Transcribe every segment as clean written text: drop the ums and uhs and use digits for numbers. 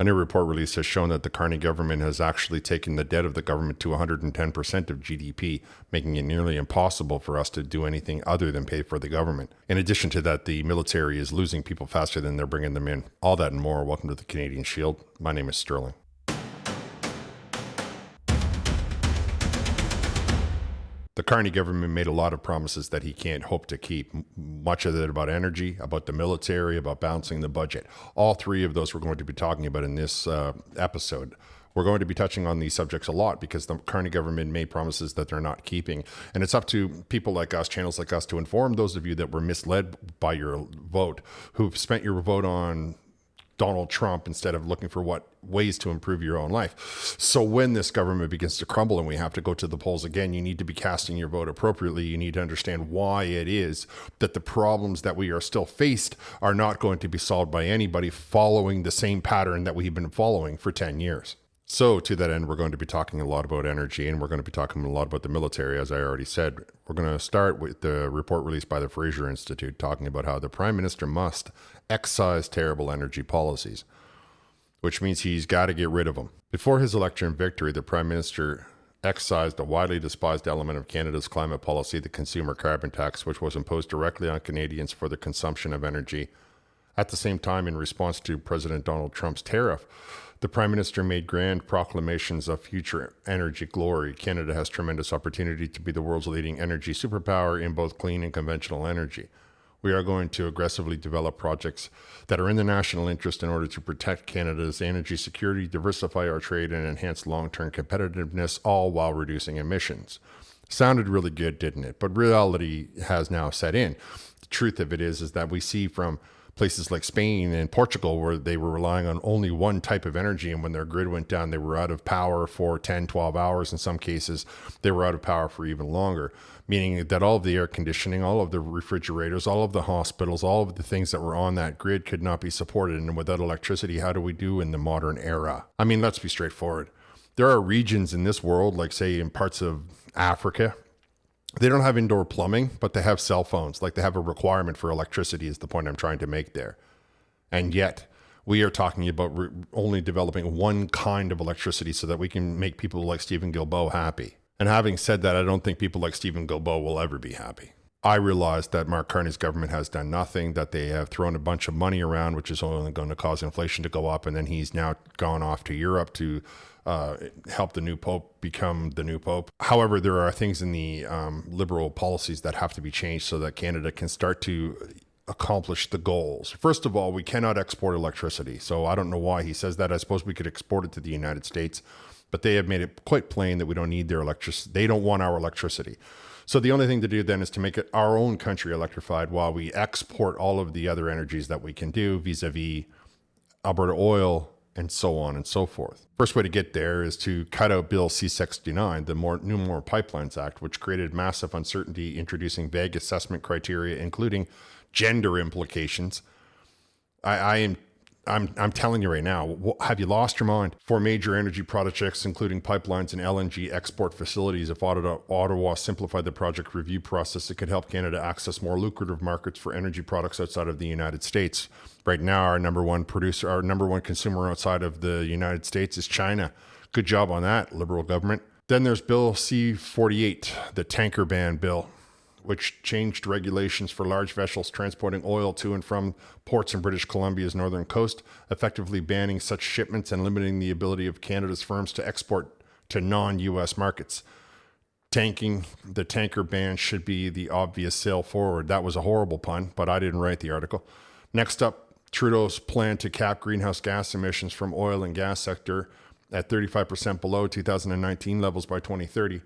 A new report release has shown that the Carney government has actually taken the debt of the government to 110% of GDP, making it nearly impossible for us to do anything other than pay for the government. In addition to that, the military is losing people faster than they're bringing them in. All that and more. Welcome to the Canadian Shield. My name is Sterling. The Carney government made a lot of promises that he can't hope to keep. Much of it about energy, about the military, about balancing the budget. All three of those we're going to be talking about in this episode. We're going to be touching on these subjects a lot because the Carney government made promises that they're not keeping. And it's up to people like us, channels like us, to inform those of you that were misled by your vote, who've spent your vote on Donald Trump instead of looking for what ways to improve your own life. So when this government begins to crumble and we have to go to the polls again, you need to be casting your vote appropriately. You need to understand why it is that the problems that we are still faced are not going to be solved by anybody following the same pattern that we've been following for 10 years. So to that end, we're going to be talking a lot about energy, and we're going to be talking a lot about the military, as I already said. We're going to start with the report released by the Fraser Institute talking about how the Prime Minister must excise terrible energy policies, which means he's got to get rid of them. Before his election victory, the Prime Minister excised a widely despised element of Canada's climate policy, the consumer carbon tax, which was imposed directly on Canadians for the consumption of energy. At the same time, in response to President Donald Trump's tariff, the Prime Minister made grand proclamations of future energy glory. Canada has tremendous opportunity to be the world's leading energy superpower in both clean and conventional energy. We are going to aggressively develop projects that are in the national interest in order to protect Canada's energy security, diversify our trade, and enhance long-term competitiveness, all while reducing emissions. Sounded really good, didn't it? But reality has now set in. The truth of it is that we see from places like Spain and Portugal where they were relying on only one type of energy, and when their grid went down, they were out of power for 10, 12 hours. In some cases, they were out of power for even longer, meaning that all of the air conditioning, all of the refrigerators, all of the hospitals, all of the things that were on that grid could not be supported. And without electricity, how do we do in the modern era? I mean, let's be straightforward. There are regions in this world, like say in parts of Africa, they don't have indoor plumbing, but they have cell phones. Like they have a requirement for electricity is the point I'm trying to make there. And yet we are talking about only developing one kind of electricity so that we can make people like Stephen Guilbeault happy. And having said that, I don't think people like Stephen Guilbeault will ever be happy. I realize that Mark Carney's government has done nothing, that they have thrown a bunch of money around, which is only going to cause inflation to go up. And then he's now gone off to Europe to help the new pope become the new pope. However, there are things in the liberal policies that have to be changed so that Canada can start to accomplish the goals. First of all, we cannot export electricity. So I don't know why he says that. I suppose we could export it to the United States, but they have made it quite plain that we don't need their electricity. They don't want our electricity. So the only thing to do then is to make it our own country electrified while we export all of the other energies that we can do vis-a-vis Alberta oil, and so on and so forth. First way to get there is to cut out Bill C-69, the New More Pipelines Act, which created massive uncertainty, introducing vague assessment criteria, including gender implications. I'm telling you right now, have you lost your mind? For major energy projects, including pipelines and LNG export facilities, if Ottawa simplified the project review process, it could help Canada access more lucrative markets for energy products outside of the United States. Right now, our number one consumer outside of the United States is China. Good job on that, Liberal government. Then there's Bill C-48, the tanker ban bill, which changed regulations for large vessels transporting oil to and from ports in British Columbia's northern coast, effectively banning such shipments and limiting the ability of Canada's firms to export to non-U.S. markets. The tanker ban should be the obvious sail forward. That was a horrible pun, but I didn't write the article. Next up, Trudeau's plan to cap greenhouse gas emissions from oil and gas sector at 35% below 2019 levels by 2030.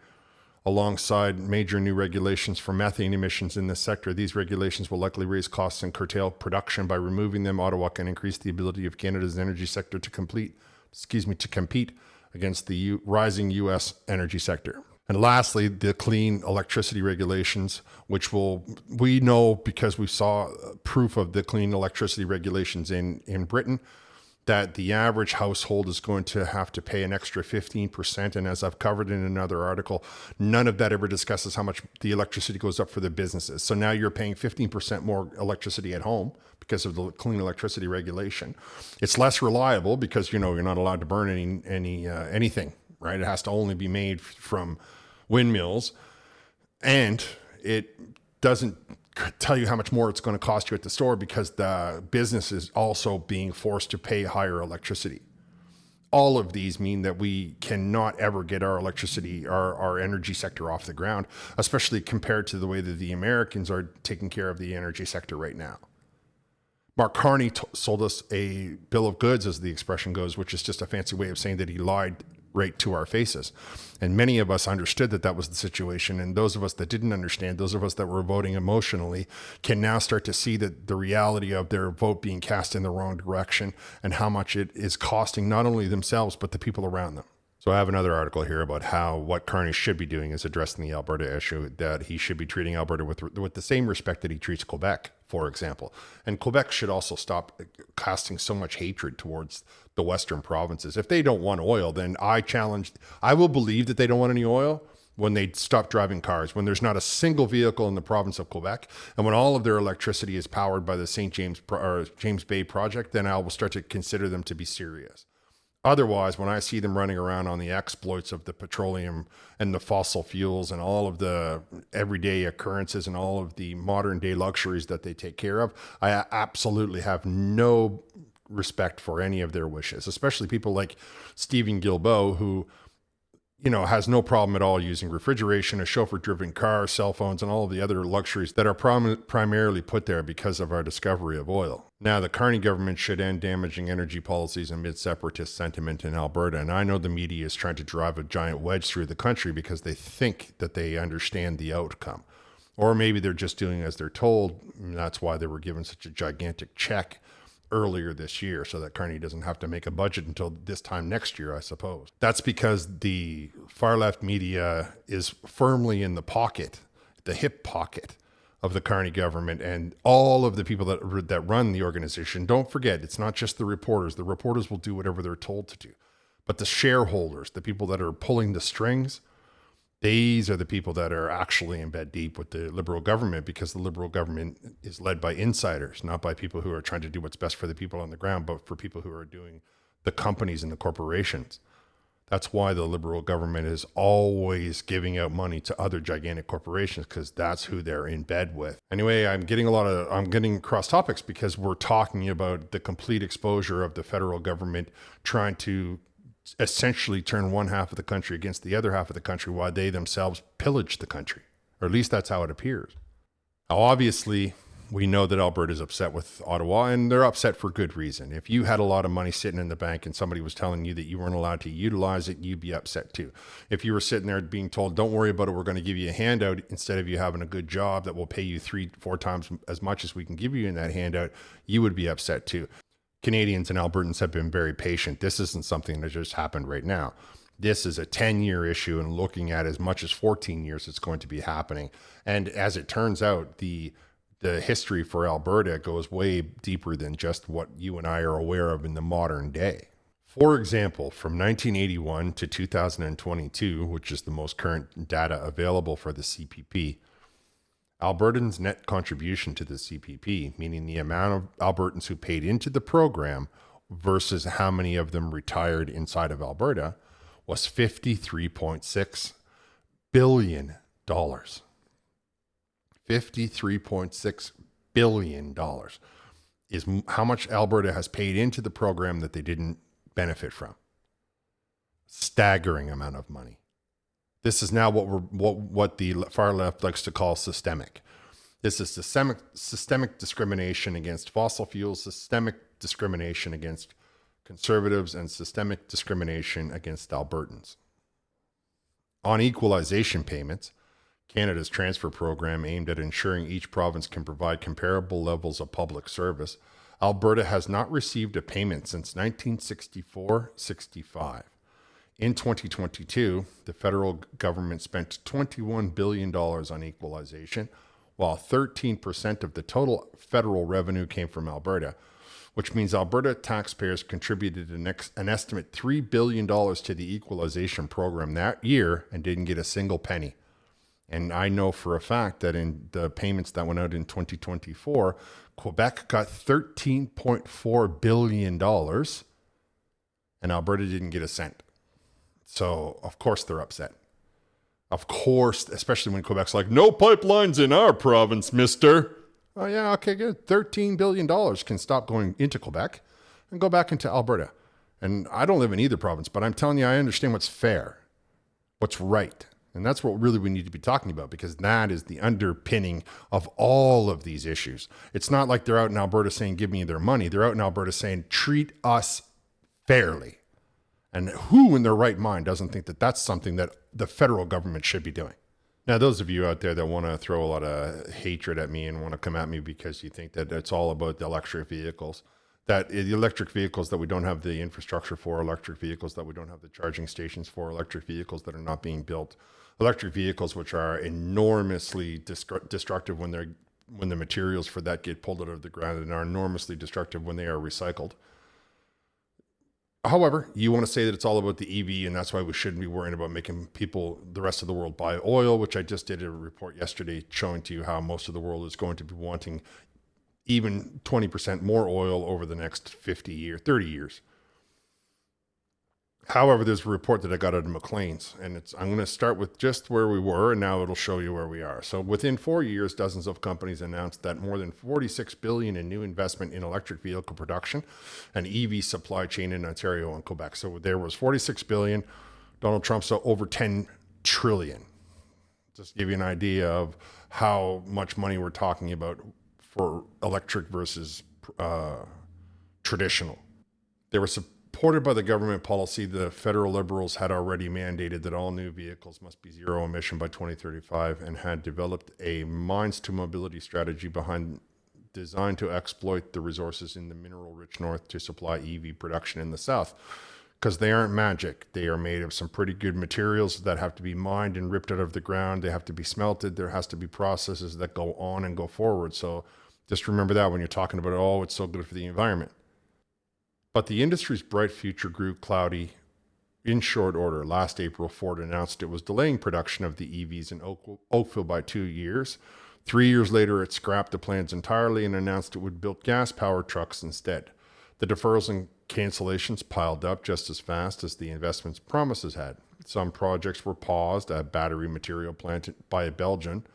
Alongside major new regulations for methane emissions in this sector, these regulations will likely raise costs and curtail production. By removing them, Ottawa can increase the ability of Canada's energy sector to compete against the rising U.S. energy sector. And lastly, the clean electricity regulations, which we know because we saw proof of the clean electricity regulations in Britain. that the average household is going to have to pay an extra 15%. And as I've covered in another article, none of that ever discusses how much the electricity goes up for the businesses. So now you're paying 15% more electricity at home because of the clean electricity regulation. It's less reliable because, you're not allowed to burn anything, right? It has to only be made from windmills. And it doesn't tell you how much more it's going to cost you at the store because the business is also being forced to pay higher electricity. All of these mean that we cannot ever get our electricity, our energy sector off the ground, especially compared to the way that the Americans are taking care of the energy sector right now. Mark Carney sold us a bill of goods, as the expression goes, which is just a fancy way of saying that he lied right to our faces. And many of us understood that that was the situation. And those of us that didn't understand, those of us that were voting emotionally, can now start to see that the reality of their vote being cast in the wrong direction and how much it is costing not only themselves, but the people around them. So I have another article here about how what Carney should be doing is addressing the Alberta issue, that he should be treating Alberta with the same respect that he treats Quebec, for example. And Quebec should also stop casting so much hatred towards the Western provinces. If they don't want oil, then I will believe that they don't want any oil when they stop driving cars, when there's not a single vehicle in the province of Quebec, and when all of their electricity is powered by the St. James Bay project, then I will start to consider them to be serious. Otherwise, when I see them running around on the exploits of the petroleum and the fossil fuels and all of the everyday occurrences and all of the modern day luxuries that they take care of, I absolutely have no respect for any of their wishes, especially people like Stephen Guilbeault, who has no problem at all using refrigeration, a chauffeur-driven car, cell phones, and all of the other luxuries that are primarily put there because of our discovery of oil. Now, the Carney government should end damaging energy policies amid separatist sentiment in Alberta. And I know the media is trying to drive a giant wedge through the country because they think that they understand the outcome. Or maybe they're just doing as they're told, and that's why they were given such a gigantic check earlier this year, so that Carney doesn't have to make a budget until this time next year, I suppose. That's because the far left media is firmly in the pocket, the hip pocket of the Carney government and all of the people that run the organization. Don't forget, it's not just the reporters. The reporters will do whatever they're told to do. But the shareholders, the people that are pulling the strings, these are the people that are actually in bed deep with the Liberal government, because the Liberal government is led by insiders, not by people who are trying to do what's best for the people on the ground, but for people who are doing the companies and the corporations. That's why the Liberal government is always giving out money to other gigantic corporations, because that's who they're in bed with. Anyway, I'm getting across topics because we're talking about the complete exposure of the federal government trying to essentially turn one half of the country against the other half of the country while they themselves pillage the country, or at least that's how it appears. Now, obviously, we know that Alberta is upset with Ottawa, and they're upset for good reason. If you had a lot of money sitting in the bank and somebody was telling you that you weren't allowed to utilize it, you'd be upset too. If you were sitting there being told, don't worry about it, we're going to give you a handout instead of you having a good job that will pay you 3-4 times as much as we can give you in that handout, you would be upset too. Canadians and Albertans have been very patient. This isn't something that just happened right now. This is a 10-year issue, and looking at as much as 14 years it's going to be happening. And as it turns out, the history for Alberta goes way deeper than just what you and I are aware of in the modern day. For example, from 1981 to 2022, which is the most current data available for the CPP, Albertans' net contribution to the CPP, meaning the amount of Albertans who paid into the program versus how many of them retired inside of Alberta, was $53.6 billion. $53.6 billion is how much Alberta has paid into the program that they didn't benefit from. Staggering amount of money. This is now what the far left likes to call systemic. This is systemic discrimination against fossil fuels, systemic discrimination against conservatives, and systemic discrimination against Albertans. On equalization payments, Canada's transfer program aimed at ensuring each province can provide comparable levels of public service, Alberta has not received a payment since 1964-65. In 2022, the federal government spent $21 billion on equalization, while 13% of the total federal revenue came from Alberta, which means Alberta taxpayers contributed an estimate $3 billion to the equalization program that year and didn't get a single penny. And I know for a fact that in the payments that went out in 2024, Quebec got $13.4 billion and Alberta didn't get a cent. So, of course, they're upset. Of course, especially when Quebec's like, no pipelines in our province, mister. Oh, yeah, okay, good. $13 billion can stop going into Quebec and go back into Alberta. And I don't live in either province, but I'm telling you, I understand what's fair, what's right. And that's what really we need to be talking about, because that is the underpinning of all of these issues. It's not like they're out in Alberta saying, give me their money. They're out in Alberta saying, treat us fairly. And who in their right mind doesn't think that that's something that the federal government should be doing? Now, those of you out there that want to throw a lot of hatred at me and want to come at me because you think that it's all about the electric vehicles, that the electric vehicles that we don't have the infrastructure for, electric vehicles that we don't have the charging stations for, electric vehicles that are not being built, electric vehicles which are enormously destructive when the materials for that get pulled out of the ground, and are enormously destructive when they are recycled. However, you want to say that it's all about the EV, and that's why we shouldn't be worrying about making people, the rest of the world, buy oil, which I just did a report yesterday showing to you how most of the world is going to be wanting even 20% more oil over the next 30 years. However, there's a report that I got out of Maclean's, and I'm going to start with just where we were, and now it'll show you where we are. So within 4 years, dozens of companies announced that more than $46 billion in new investment in electric vehicle production and EV supply chain in Ontario and Quebec. So there was $46 billion. Donald Trump saw over $10 trillion. Just to give you an idea of how much money we're talking about for electric versus traditional. There were supported by the government policy. The federal Liberals had already mandated that all new vehicles must be zero emission by 2035 and had developed a mines to mobility strategy designed to exploit the resources in the mineral-rich north to supply EV production in the south. Because they aren't magic. They are made of some pretty good materials that have to be mined and ripped out of the ground. They have to be smelted. There has to be processes that go on and go forward. So just remember that when you're talking about, oh, it's so good for the environment. But the industry's bright future grew cloudy in short order. Last April, Ford announced it was delaying production of the EVs in Oakville by 2 years. 3 years later, it scrapped the plans entirely and announced it would build gas-powered trucks instead. The deferrals and cancellations piled up just as fast as the investments promises had. Some projects were paused, a battery material plant by a Belgian,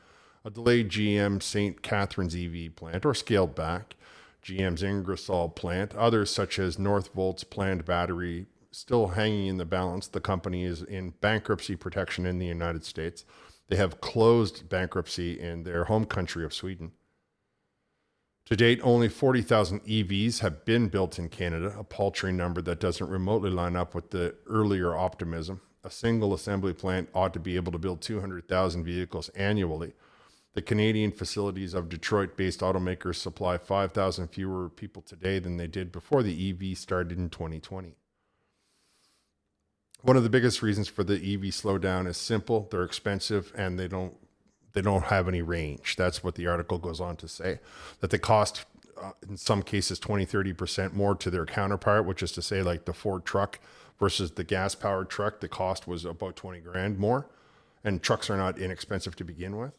a delayed GM St. Catharines EV plant, or scaled back. GM's Ingersoll plant, others such as Northvolt's planned battery still hanging in the balance. The company is in bankruptcy protection in the United States. They have closed bankruptcy in their home country of Sweden. To date, only 40,000 EVs have been built in Canada, a paltry number that doesn't remotely line up with the earlier optimism. A single assembly plant ought to be able to build 200,000 vehicles annually. The Canadian facilities of Detroit-based automakers supply 5,000 fewer people today than they did before the EV started in 2020. One of the biggest reasons for the EV slowdown is simple. They're expensive and they don't have any range. That's what the article goes on to say, that they cost, in some cases, 20-30% more to their counterpart, which is to say like the Ford truck versus the gas-powered truck. The cost was about 20 grand more, and trucks are not inexpensive to begin with.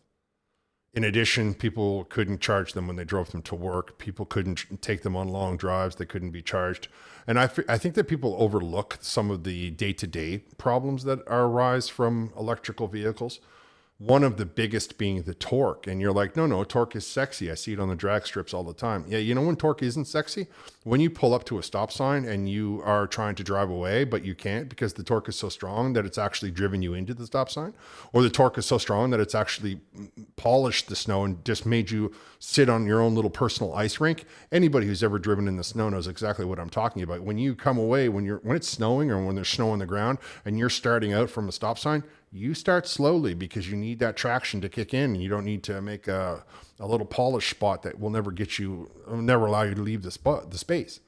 In addition, people couldn't charge them when they drove them to work. People couldn't take them on long drives. They couldn't be charged. And I think that people overlook some of the day-to-day problems that arise from electrical vehicles. One of the biggest being the torque. And you're like, no, torque is sexy. I see it on the drag strips all the time. Yeah, you know when torque isn't sexy? When you pull up to a stop sign and you are trying to drive away, but you can't because the torque is so strong that it's actually driven you into the stop sign. Or the torque is so strong that it's actually polished the snow and just made you sit on your own little personal ice rink. Anybody who's ever driven in the snow knows exactly what I'm talking about. When you come away, when it's snowing or when there's snow on the ground and you're starting out from a stop sign, you start slowly because you need that traction to kick in, and you don't need to make a little polish spot that will never allow you to leave the space.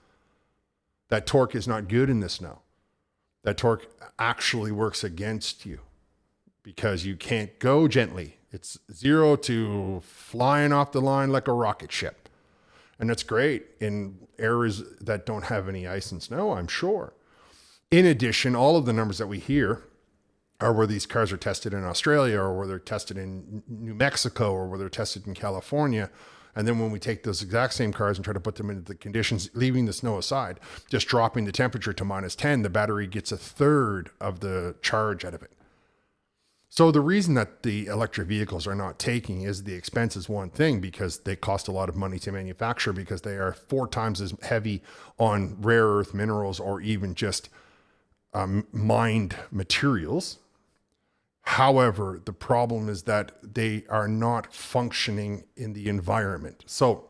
That torque is not good in the snow. That torque actually works against you because you can't go gently. It's 0 to flying off the line like a rocket ship. And that's great in areas that don't have any ice and snow, I'm sure. In addition, all of the numbers that we hear are where these cars are tested in Australia, or where they're tested in New Mexico, or where they're tested in California. And then when we take those exact same cars and try to put them into the conditions, leaving the snow aside, just dropping the temperature to -10, the battery gets a third of the charge out of it. So the reason that the electric vehicles are not taking is the expense is one thing, because they cost a lot of money to manufacture, because they are 4 times as heavy on rare earth minerals or even just mined materials. However, the problem is that they are not functioning in the environment. So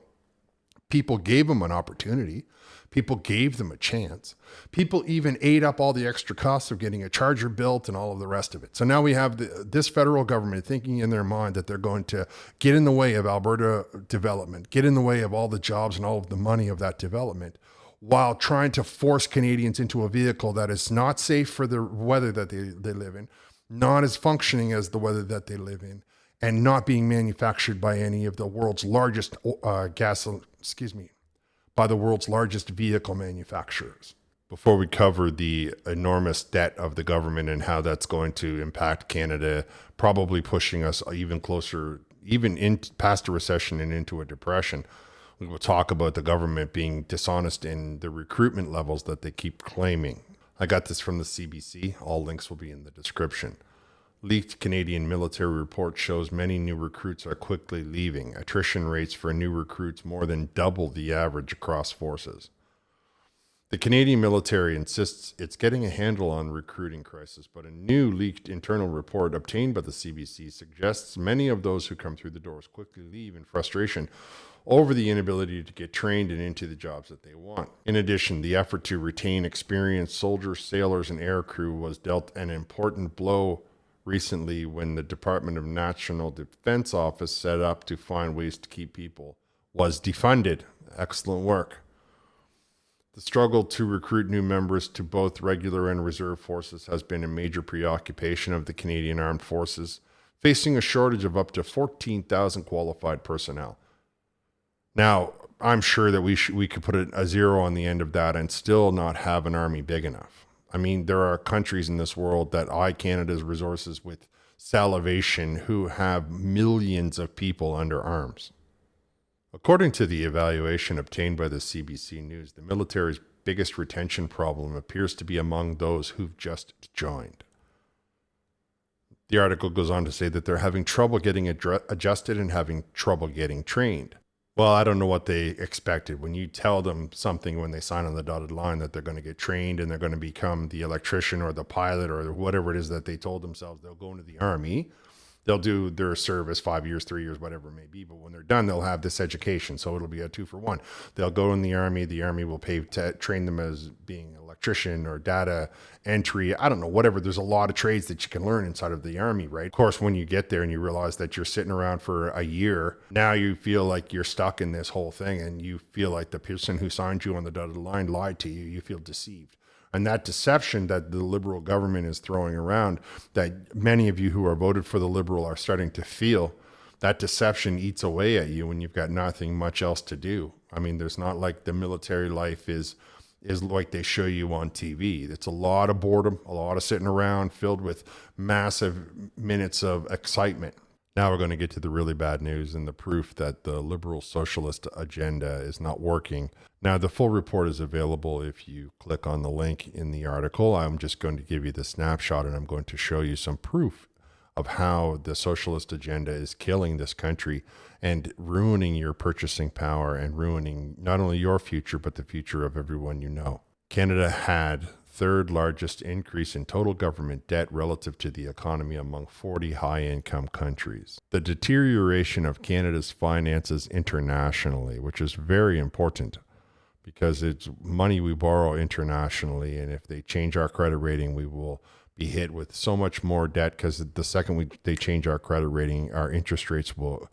people gave them an opportunity. People gave them a chance. People even ate up all the extra costs of getting a charger built and all of the rest of it. So now we have this federal government thinking in their mind that they're going to get in the way of Alberta development, get in the way of all the jobs and all of the money of that development, while trying to force Canadians into a vehicle that is not safe for the weather that they live in, not as functioning as the weather that they live in, and not being manufactured by any of the world's largest by the world's largest vehicle manufacturers. Before we cover the enormous debt of the government and how that's going to impact Canada, probably pushing us even closer, even in past a recession and into a depression, we will talk about the government being dishonest in the recruitment levels that they keep claiming. I got this from the CBC. All links will be in the description. Leaked Canadian military report shows many new recruits are quickly leaving. Attrition rates for new recruits more than double the average across forces. The Canadian military insists it's getting a handle on recruiting crisis, but a new leaked internal report obtained by the CBC suggests many of those who come through the doors quickly leave in frustration over the inability to get trained and into the jobs that they want. In addition, the effort to retain experienced soldiers, sailors, and aircrew was dealt an important blow recently when the Department of National Defense Office set up to find ways to keep people was defunded. Excellent work. The struggle to recruit new members to both regular and reserve forces has been a major preoccupation of the Canadian Armed Forces, facing a shortage of up to 14,000 qualified personnel. Now, I'm sure that we could put a zero on the end of that and still not have an army big enough. I mean, there are countries in this world that eye Canada's resources with salivation who have millions of people under arms. According to the evaluation obtained by the CBC News, the military's biggest retention problem appears to be among those who've just joined. The article goes on to say that they're having trouble getting adjusted and having trouble getting trained. Well, I don't know what they expected. When you tell them something when they sign on the dotted line that they're going to get trained and they're going to become the electrician or the pilot or whatever it is that they told themselves, they'll go into the army, they'll do their service 5 years, 3 years, whatever it may be. But when they're done, they'll have this education. So it'll be a 2-for-1. They'll go in the army will pay to train them as being an electrician or data entry. I don't know, whatever. There's a lot of trades that you can learn inside of the army, right? Of course, when you get there and you realize that you're sitting around for a year, now you feel like you're stuck in this whole thing and you feel like the person who signed you on the dotted line lied to you. You feel deceived. And that deception that the Liberal government is throwing around, that many of you who are voted for the Liberal are starting to feel, that deception eats away at you when you've got nothing much else to do. I mean, there's not like the military life is like they show you on TV. It's a lot of boredom, a lot of sitting around filled with massive minutes of excitement. Now we're going to get to the really bad news and the proof that the liberal socialist agenda is not working. Now, the full report is available if you click on the link in the article. I'm just going to give you the snapshot and I'm going to show you some proof of how the socialist agenda is killing this country and ruining your purchasing power and ruining not only your future, but the future of everyone you know. Canada had third largest increase in total government debt relative to the economy among 40 high-income countries. The deterioration of Canada's finances internationally, which is very important because it's money we borrow internationally, and if they change our credit rating, we will be hit with so much more debt because the second they change our credit rating, our interest rates will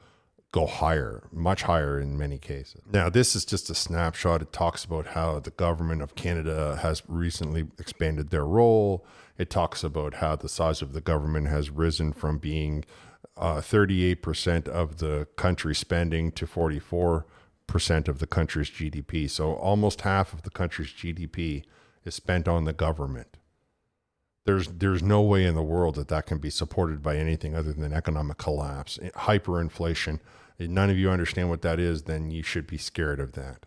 go higher, much higher in many cases. Now, this is just a snapshot. It talks about how the government of Canada has recently expanded their role. It talks about how the size of the government has risen from being 38% of the country spending to 44%. of the country's GDP. So almost half of the country's GDP is spent on the government. There's no way in the world that can be supported by anything other than economic collapse, hyperinflation. If none of you understand what that is, then you should be scared of that.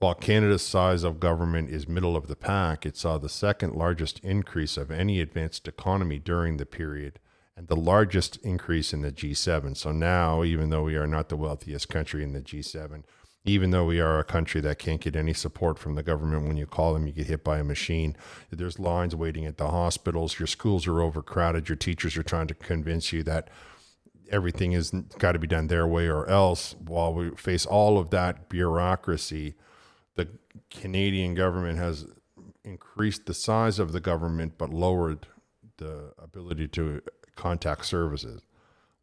While Canada's size of government is middle of the pack, it saw the second largest increase of any advanced economy during the period, and the largest increase in the G7. So now, even though we are not the wealthiest country in the G7, even though we are a country that can't get any support from the government, when you call them, you get hit by a machine. There's lines waiting at the hospitals. Your schools are overcrowded. Your teachers are trying to convince you that everything has got to be done their way or else. While we face all of that bureaucracy, the Canadian government has increased the size of the government but lowered the ability to contact services.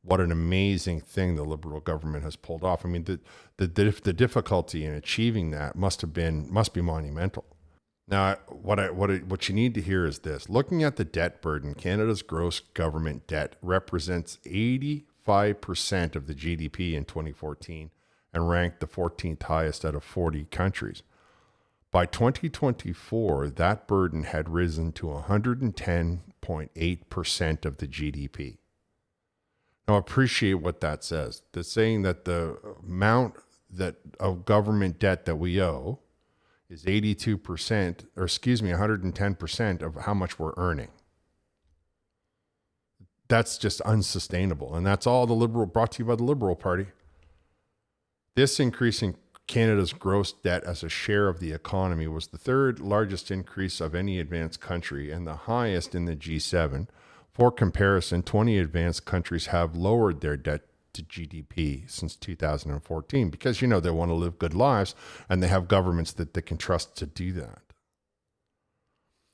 What an amazing thing the Liberal government has pulled off. I mean, the difficulty in achieving that must be monumental. Now, what you need to hear is this. Looking at the debt burden, Canada's gross government debt represents 85% of the GDP in 2014 and ranked the 14th highest out of 40 countries. By 2024, that burden had risen to 110.8% of the GDP. Now, appreciate what that says. That's saying that the amount of government debt that we owe is 110% of how much we're earning. That's just unsustainable. And that's all brought to you by the Liberal Party. This increase in Canada's gross debt as a share of the economy was the third largest increase of any advanced country and the highest in the G7. For comparison, 20 advanced countries have lowered their debt to GDP since 2014 because, they want to live good lives and they have governments that they can trust to do that.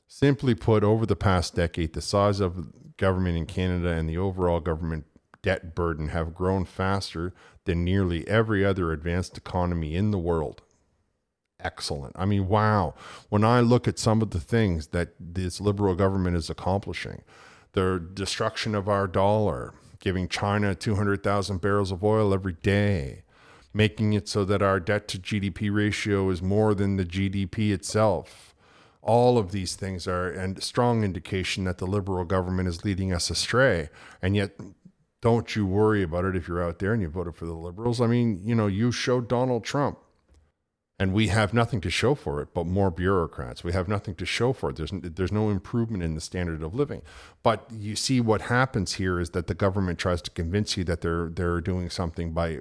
Simply put, over the past decade, the size of government in Canada and the overall government debt burden have grown faster than nearly every other advanced economy in the world. Excellent. I mean, wow. When I look at some of the things that this Liberal government is accomplishing, the destruction of our dollar, giving China 200,000 barrels of oil every day, making it so that our debt to GDP ratio is more than the GDP itself. All of these things are a strong indication that the Liberal government is leading us astray. And yet, don't you worry about it if you're out there and you voted for the Liberals. I mean, you showed Donald Trump. And we have nothing to show for it, but more bureaucrats. We have nothing to show for it. There's no improvement in the standard of living. But you see what happens here is that the government tries to convince you that they're doing something by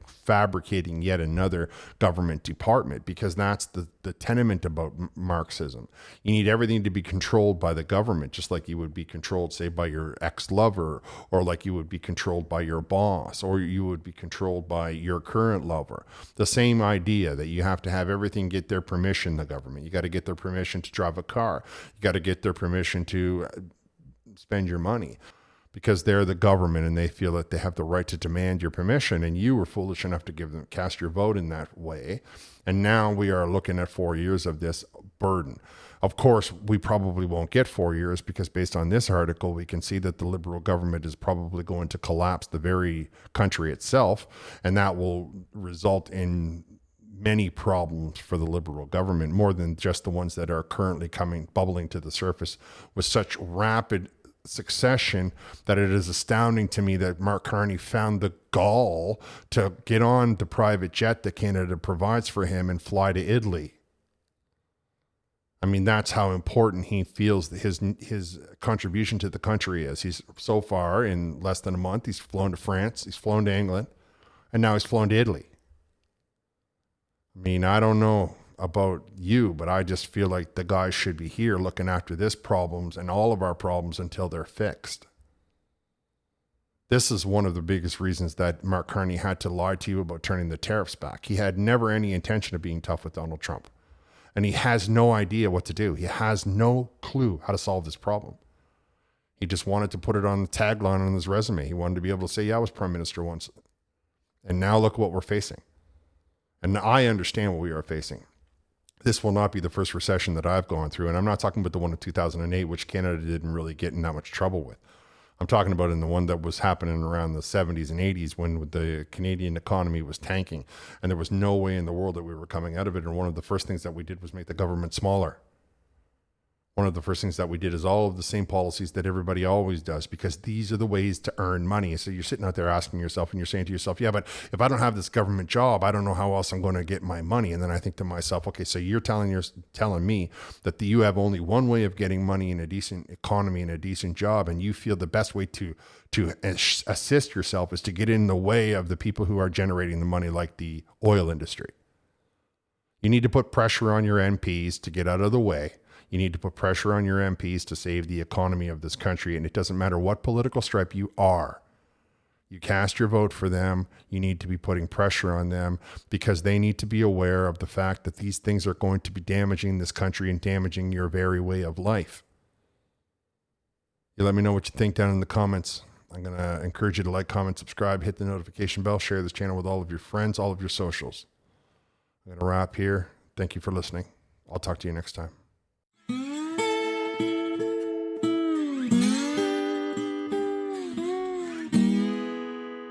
fabricating yet another government department, because that's the tenement about Marxism. You need everything to be controlled by the government, just like you would be controlled, say, by your ex-lover, or like you would be controlled by your boss, or you would be controlled by your current lover. The same idea that you have to have everything get their permission, the government. You got to get their permission to drive a car. You got to get their permission to spend your money, because they're the government and they feel that they have the right to demand your permission, and you were foolish enough to cast your vote in that way. And now we are looking at 4 years of this burden. Of course, we probably won't get 4 years, because based on this article, we can see that the Liberal government is probably going to collapse the very country itself, and that will result in many problems for the Liberal government, more than just the ones that are currently bubbling to the surface with such rapid succession that it is astounding to me that Mark Carney found the gall to get on the private jet that Canada provides for him and fly to Italy. I mean, that's how important he feels that his contribution to the country is. He's so far, in less than a month, he's flown to France, he's flown to England, and now he's flown to Italy. I mean, I don't know about you, but I just feel like the guys should be here looking after this problems and all of our problems until they're fixed. This is one of the biggest reasons that Mark Carney had to lie to you about turning the tariffs back. He had never any intention of being tough with Donald Trump. And he has no idea what to do. He has no clue how to solve this problem. He just wanted to put it on the tagline on his resume. He wanted to be able to say, yeah, I was prime minister once. And now look what we're facing. And I understand what we are facing. This will not be the first recession that I've gone through. And I'm not talking about the one of 2008, which Canada didn't really get in that much trouble with. I'm talking about in the one that was happening around the 70s and 80s when the Canadian economy was tanking and there was no way in the world that we were coming out of it. And one of the first things that we did was make the government smaller. One of the first things that we did is all of the same policies that everybody always does, because these are the ways to earn money. So you're sitting out there asking yourself and you're saying to yourself, yeah, but if I don't have this government job, I don't know how else I'm going to get my money. And then I think to myself, okay, so you're telling me that you have only one way of getting money in a decent economy and a decent job. And you feel the best way to assist yourself is to get in the way of the people who are generating the money, like the oil industry. You need to put pressure on your MPs to get out of the way. You need to put pressure on your MPs to save the economy of this country. And it doesn't matter what political stripe you are. You cast your vote for them. You need to be putting pressure on them, because they need to be aware of the fact that these things are going to be damaging this country and damaging your very way of life. You let me know what you think down in the comments. I'm going to encourage you to like, comment, subscribe, hit the notification bell, share this channel with all of your friends, all of your socials. I'm going to wrap here. Thank you for listening. I'll talk to you next time.